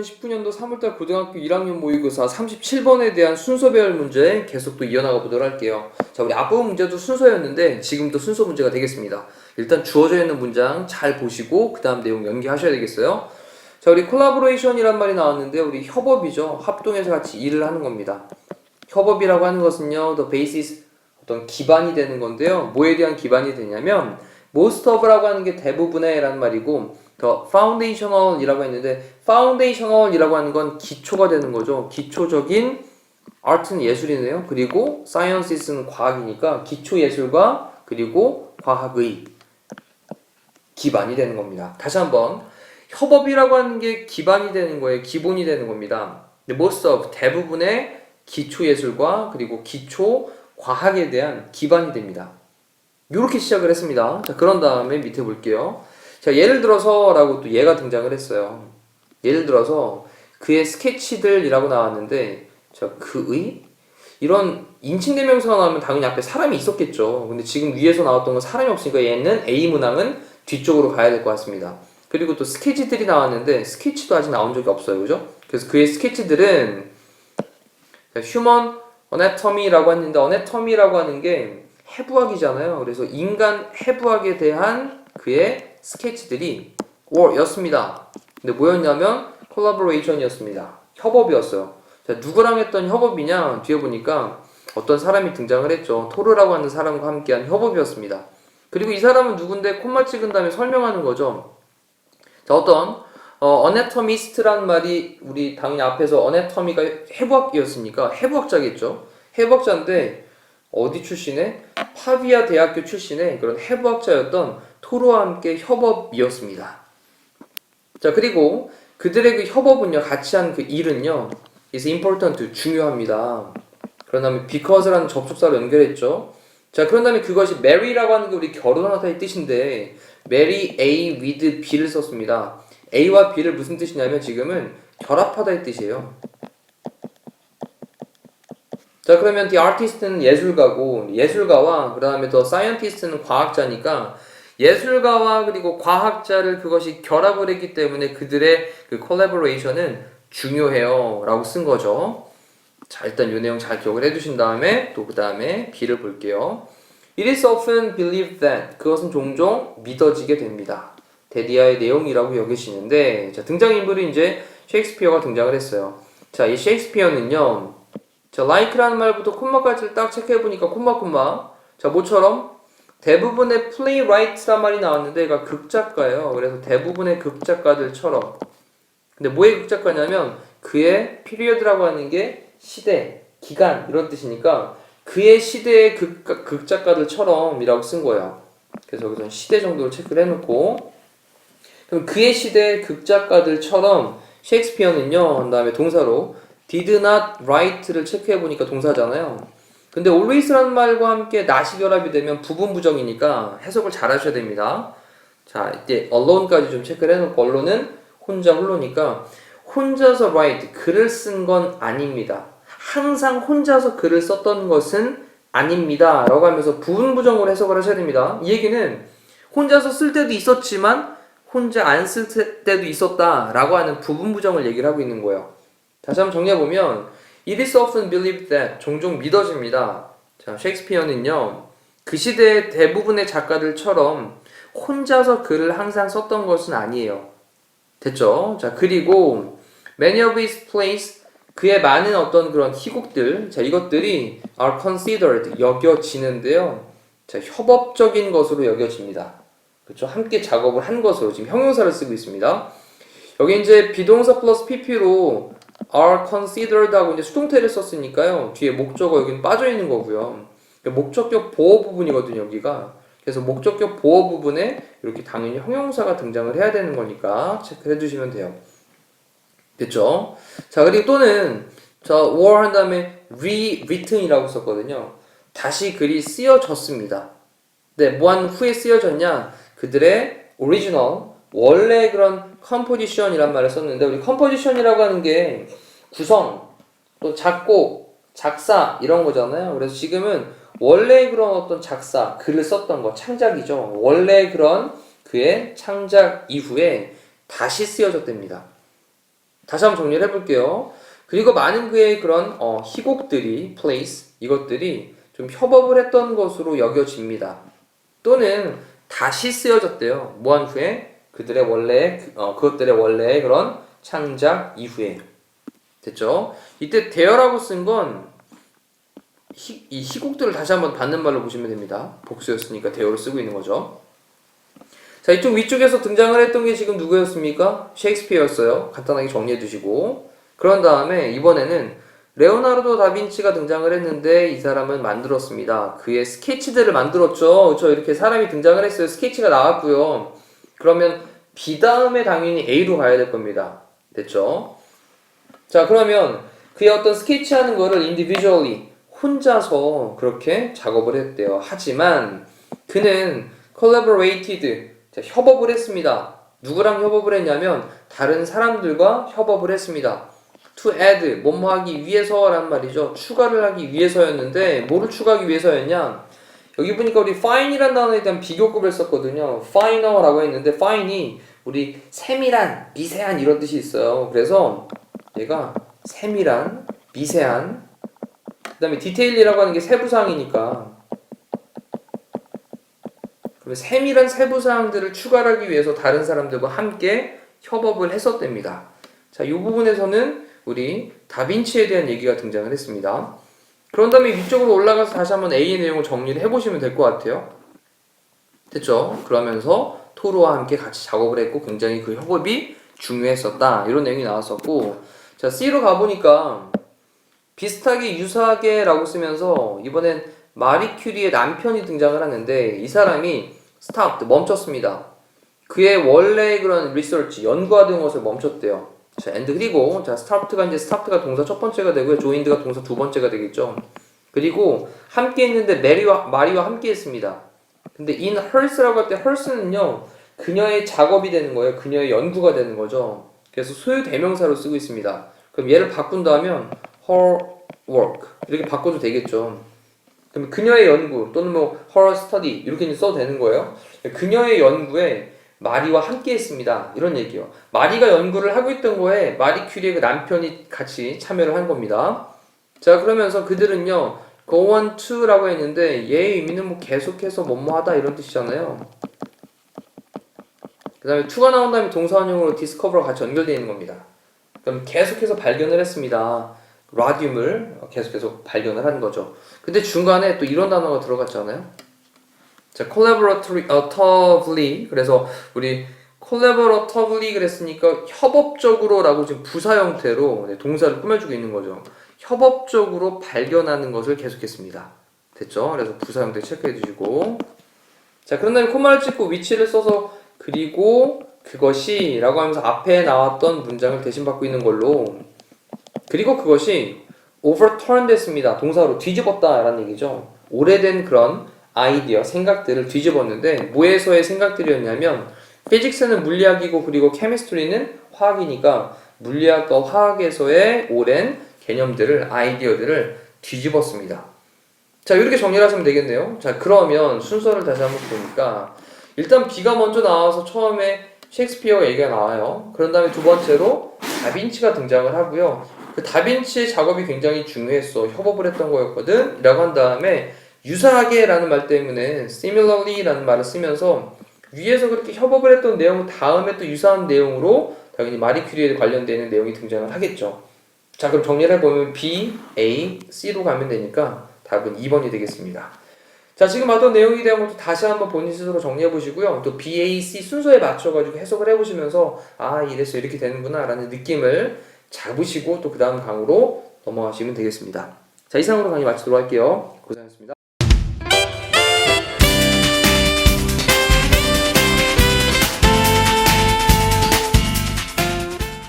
(2019년도 3월달) 고등학교 1학년 모의고사 37번에 대한 순서배열 문제 계속 또 이어나가 보도록 할게요. 자, 우리 앞부분 문제도 순서였는데 지금도 순서 문제가 되겠습니다. 일단 주어져 있는 문장 잘 보시고 그 다음 내용 연기하셔야 되겠어요. 자, 우리 콜라보레이션이란 말이 나왔는데 우리 협업이죠. 합동해서 같이 일을 하는 겁니다. 협업이라고 하는 것은요, the basis, 어떤 기반이 되는 건데요. 뭐에 대한 기반이 되냐면 most of라고 하는 게 대부분의 라는 말이고, 더 foundational이라고 했는데 foundational이라고 하는 건 기초가 되는 거죠. 기초적인 art는 예술이네요. 그리고 sciences는 과학이니까 기초 예술과 그리고 과학의 기반이 되는 겁니다. 다시 한번 협업이라고 하는 게 기반이 되는 거예요. 기본이 되는 겁니다. most of 대부분의 기초 예술과 그리고 기초 과학에 대한 기반이 됩니다. 이렇게 시작을 했습니다. 자, 그런 다음에 밑에 볼게요. 자, 예를 들어서 라고 또 얘가 등장을 했어요. 예를 들어서 그의 스케치들이라고 나왔는데, 자, 그의 이런 인칭대명사가 나오면 당연히 앞에 사람이 있었겠죠. 근데 지금 위에서 나왔던 건 사람이 없으니까 얘는 A 문항은 뒤쪽으로 가야 될 것 같습니다. 그리고 또 스케치들이 나왔는데 스케치도 아직 나온 적이 없어요. 그죠? 그래서 그의 스케치들은 휴먼 어네터미라고 했는데, 어네터미라고 하는 게 해부학이잖아요. 그래서 인간 해부학에 대한 그의 스케치들이 였습니다. 근데 뭐였냐면 콜라보레이션이었습니다. 협업이었어요. 자, 누구랑 했던 협업이냐? 뒤에 보니까 어떤 사람이 등장을 했죠. 토르라고 하는 사람과 함께한 협업이었습니다. 그리고 이 사람은 누군데 콤마 찍은 다음에 설명하는 거죠. 자, 어떤 어네터미스트라는 말이 우리 당연히 앞에서 어네터미가 해부학이었으니까 해부학자겠죠. 해부학자인데 어디 출신의? 파비아 대학교 출신의 그런 해부학자였던 토르와 함께 협업이었습니다. 자, 그리고 그들의 그 협업은요, 같이 한 그 일은요, is important, 중요합니다. 그런 다음에 because라는 접속사로 연결했죠. 자, 그런 다음에 그것이 marry라고 하는 게 우리 결혼하다의 뜻인데 marry A with B를 썼습니다. A와 B를 무슨 뜻이냐면 지금은 결합하다의 뜻이에요. 자, 그러면 the artist는 예술가고, 예술가와 그 다음에 the scientist는 과학자니까 예술가와 그리고 과학자를 그것이 결합을 했기 때문에 그들의 그 collaboration은 중요해요 라고 쓴 거죠. 자, 일단 이 내용 잘 기억을 해두신 다음에 또 그 다음에 B를 볼게요. It is often believed that, 그것은 종종 믿어지게 됩니다. 데디아의 내용이라고 여기시는데, 자, 등장인물이 이제 셰익스피어가 등장을 했어요. 자, 이 셰익스피어는요, 자, like라는 말부터 콤마까지를 딱 체크해보니까 콤마. 자, 뭐처럼? 대부분의 playwright란 말이 나왔는데 얘가 극작가예요. 그래서 대부분의 극작가들처럼. 근데 뭐의 극작가냐면 그의 period라고 하는 게 시대, 기간 이런 뜻이니까 그의 시대의 극작가들처럼 이라고 쓴 거예요. 그래서 여기서 시대 정도를 체크를 해놓고, 그럼 그의 시대의 극작가들처럼 셰익스피어는요, 한 다음에 동사로 did not write를 체크해보니까 동사잖아요. 근데 always라는 말과 함께 not이 결합이 되면 부분 부정이니까 해석을 잘 하셔야 됩니다. 자, 이때 alone까지 좀 체크를 해놓고, allone는 혼자 홀로니까 혼자서 write, 글을 쓴 건 아닙니다. 항상 혼자서 글을 썼던 것은 아닙니다 라고 하면서 부분 부정으로 해석을 하셔야 됩니다. 이 얘기는 혼자서 쓸 때도 있었지만 혼자 안 쓸 때도 있었다 라고 하는 부분 부정을 얘기를 하고 있는 거예요. 다시 한번 정리해보면 It is often believed that, 종종 믿어집니다. 자, 셰익스피어는요, 그 시대의 대부분의 작가들처럼 혼자서 글을 항상 썼던 것은 아니에요. 됐죠? 자, 그리고 many of his plays, 그의 많은 어떤 그런 희곡들, 자, 이것들이 are considered, 여겨지는데요. 자, 협업적인 것으로 여겨집니다. 그렇죠? 함께 작업을 한 것으로 지금 형용사를 쓰고 있습니다. 여기 이제 비동사 플러스 pp로 are considered 하고 이제 수동태를 썼으니까요. 뒤에 목적어 여기는 빠져 있는 거고요. 목적격 보어 부분이거든요, 여기가. 그래서 목적격 보어 부분에 이렇게 당연히 형용사가 등장을 해야 되는 거니까 체크해 두시면 돼요. 됐죠? 자, 그리고 또는 were 한 다음에 rewritten이라고 썼거든요. 다시 글이 쓰여졌습니다. 네, 뭐한 후에 쓰여졌냐? 그들의 original, 원래 그런 composition이란 말을 썼는데, 우리 composition이라고 하는 게 구성, 또 작곡, 작사 이런 거잖아요. 그래서 지금은 원래 그런 어떤 작사, 글을 썼던 거, 창작이죠. 원래 그런 그의 창작 이후에 다시 쓰여졌답니다. 다시 한번 정리를 해볼게요. 그리고 많은 그의 그런 희곡들이, plays, 이것들이 좀 협업을 했던 것으로 여겨집니다. 또는 다시 쓰여졌대요. 뭐한 후에? 그들의 원래, 그것들의 원래의 그런 창작 이후에. 됐죠? 이때 대여라고 쓴 건 이 희곡들을 다시 한번 받는 말로 보시면 됩니다. 복수였으니까 대여로 쓰고 있는 거죠. 자, 이쪽 위쪽에서 등장을 했던 게 지금 누구였습니까? 셰익스피어였어요. 간단하게 정리해 두시고. 그런 다음에 이번에는 레오나르도 다빈치가 등장을 했는데 이 사람은 만들었습니다. 그의 스케치들을 만들었죠. 그렇죠? 이렇게 사람이 등장을 했어요. 스케치가 나왔고요. 그러면 B 다음에 당연히 A로 가야 될 겁니다. 됐죠? 자, 그러면 그의 어떤 스케치하는 거를 individually 혼자서 그렇게 작업을 했대요. 하지만 그는 collaborated, 자, 협업을 했습니다. 누구랑 협업을 했냐면 다른 사람들과 협업을 했습니다. to add, 뭐뭐 하기 위해서라는 말이죠. 추가를 하기 위해서였는데 뭐를 추가하기 위해서였냐? 여기 보니까 우리 fine이라는 단어에 대한 비교급을 썼거든요. finer라고 했는데 fine이 우리 세밀한, 미세한 이런 뜻이 있어요. 그래서 얘가 세밀한, 미세한, 그 다음에 디테일이라고 하는 게 세부사항이니까 그러면 세밀한 세부사항들을 추가하기 위해서 다른 사람들과 함께 협업을 했었답니다. 자, 이 부분에서는 우리 다빈치에 대한 얘기가 등장을 했습니다. 그런 다음에 위쪽으로 올라가서 다시 한번 A의 내용을 정리를 해보시면 될 것 같아요. 됐죠? 그러면서 토르와 함께 같이 작업을 했고 굉장히 그 협업이 중요했었다. 이런 내용이 나왔었고, 자, C로 가보니까 비슷하게 유사하게 라고 쓰면서 이번엔 마리 큐리의 남편이 등장을 하는데 이 사람이 stopped, 멈췄습니다. 그의 원래 그런 리서치, 연구하던 것을 멈췄대요. 자, and 그리고 자, start가 동사 첫 번째가 되고요. joined가 동사 두 번째가 되겠죠. 그리고 함께 했는데 마리와 함께 했습니다. 근데 in hers라고 할 때 hers는요. 그녀의 작업이 되는 거예요. 그녀의 연구가 되는 거죠. 그래서 소유 대명사로 쓰고 있습니다. 그럼 얘를 바꾼다면 her work 이렇게 바꿔도 되겠죠. 그럼 그녀의 연구 또는 뭐 her study 이렇게 써도 되는 거예요. 그녀의 연구에 마리와 함께 했습니다. 이런 얘기요. 마리가 연구를 하고 있던 거에 마리 큐리의 그 남편이 같이 참여를 한 겁니다. 자, 그러면서 그들은요 go on to라고 했는데 얘의 의미는 뭐 계속해서 뭐뭐하다 이런 뜻이잖아요. 그 다음에 to가 나온 다음에 동사원형으로 discover가 같이 연결되어 있는 겁니다. 그럼 계속해서 발견을 했습니다. 라듐을 계속해서 발견을 하는 거죠. 근데 중간에 또 이런 단어가 들어갔잖아요. 자, collaboratively. 그래서 우리 collaboratively 그랬으니까 협업적으로라고 지금 부사 형태로 동사를 꾸며주고 있는 거죠. 협업적으로 발견하는 것을 계속했습니다. 됐죠? 그래서 부사 형태 체크해 주시고. 자, 그런 다음에 콤마를 찍고 위치를 써서 그리고 그것이 라고 하면서 앞에 나왔던 문장을 대신 받고 있는 걸로, 그리고 그것이 overturned 됐습니다. 동사로 뒤집었다 라는 얘기죠. 오래된 그런 아이디어, 생각들을 뒤집었는데 뭐에서의 생각들이었냐면 피직스는 물리학이고 그리고 케미스트리는 화학이니까 물리학과 화학에서의 오랜 개념들을, 아이디어들을 뒤집었습니다. 자, 이렇게 정리를 하시면 되겠네요. 자, 그러면 순서를 다시 한번 보니까 일단 B가 먼저 나와서 처음에 셰익스피어 얘기가 나와요. 그런 다음에 두 번째로 다빈치가 등장을 하고요. 그 다빈치의 작업이 굉장히 중요했어. 협업을 했던 거였거든. 라고 한 다음에 유사하게 라는 말 때문에 similarly 라는 말을 쓰면서 위에서 그렇게 협업을 했던 내용 다음에 또 유사한 내용으로 당연히 마리 큐리에 관련되는 내용이 등장을 하겠죠. 자, 그럼 정리를 해보면 B, A, C로 가면 되니까 답은 2번이 되겠습니다. 자, 지금 봤던 내용에 대한 것도 다시 한번 본인 스스로 정리해 보시고요. 또 B, A, C 순서에 맞춰가지고 해석을 해보시면서 아, 이래서 이렇게 되는구나 라는 느낌을 잡으시고 또 그 다음 강으로 넘어가시면 되겠습니다. 자, 이상으로 강의 마치도록 할게요. 고생하셨습니다.